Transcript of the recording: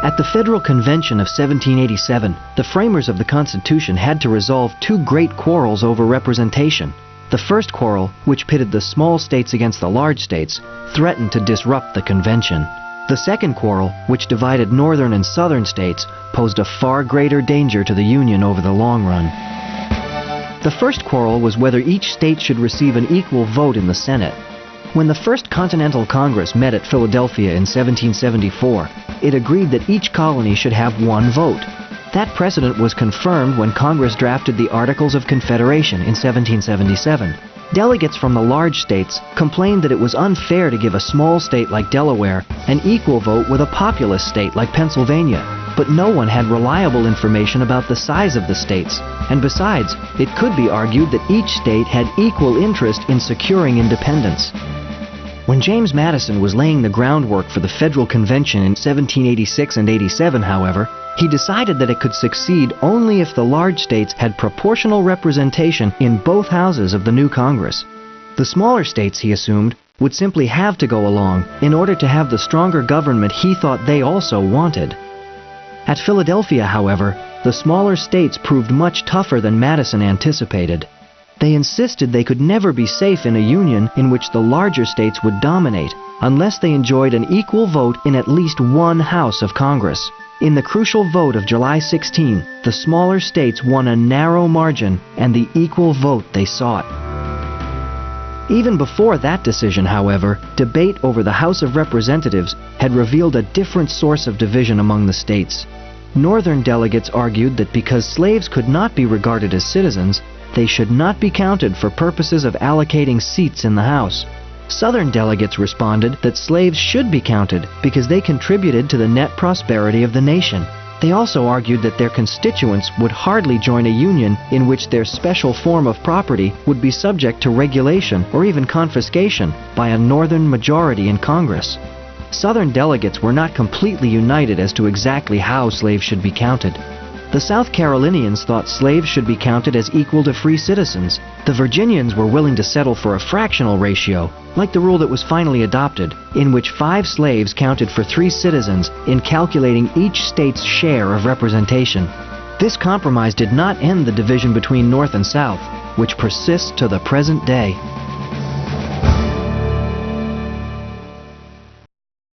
At the Federal Convention of 1787, the framers of the Constitution had to resolve two great quarrels over representation. The first quarrel, which pitted the small states against the large states, threatened to disrupt the convention. The second quarrel, which divided northern and southern states, posed a far greater danger to the Union over the long run. The first quarrel was whether each state should receive an equal vote in the Senate. When the First Continental Congress met at Philadelphia in 1774, it agreed that each colony should have one vote. That precedent was confirmed when Congress drafted the Articles of Confederation in 1777. Delegates from the large states complained that it was unfair to give a small state like Delaware an equal vote with a populous state like Pennsylvania. But no one had reliable information about the size of the states, and besides, it could be argued that each state had equal interest in securing independence. When James Madison was laying the groundwork for the Federal Convention in 1786 and 87, however, he decided that it could succeed only if the large states had proportional representation in both houses of the new Congress. The smaller states, he assumed, would simply have to go along in order to have the stronger government he thought they also wanted. At Philadelphia, however, the smaller states proved much tougher than Madison anticipated. They insisted they could never be safe in a union in which the larger states would dominate unless they enjoyed an equal vote in at least one house of Congress. In the crucial vote of July 16, the smaller states won a narrow margin and the equal vote they sought. Even before that decision, however, debate over the House of Representatives had revealed a different source of division among the states. Northern delegates argued that because slaves could not be regarded as citizens, they should not be counted for purposes of allocating seats in the House. Southern delegates responded that slaves should be counted because they contributed to the net prosperity of the nation. They also argued that their constituents would hardly join a union in which their special form of property would be subject to regulation or even confiscation by a Northern majority in Congress. Southern delegates were not completely united as to exactly how slaves should be counted. The South Carolinians thought slaves should be counted as equal to free citizens. The Virginians were willing to settle for a fractional ratio, like the rule that was finally adopted, in which 5 slaves counted for 3 citizens in calculating each state's share of representation. This compromise did not end the division between North and South, which persists to the present day.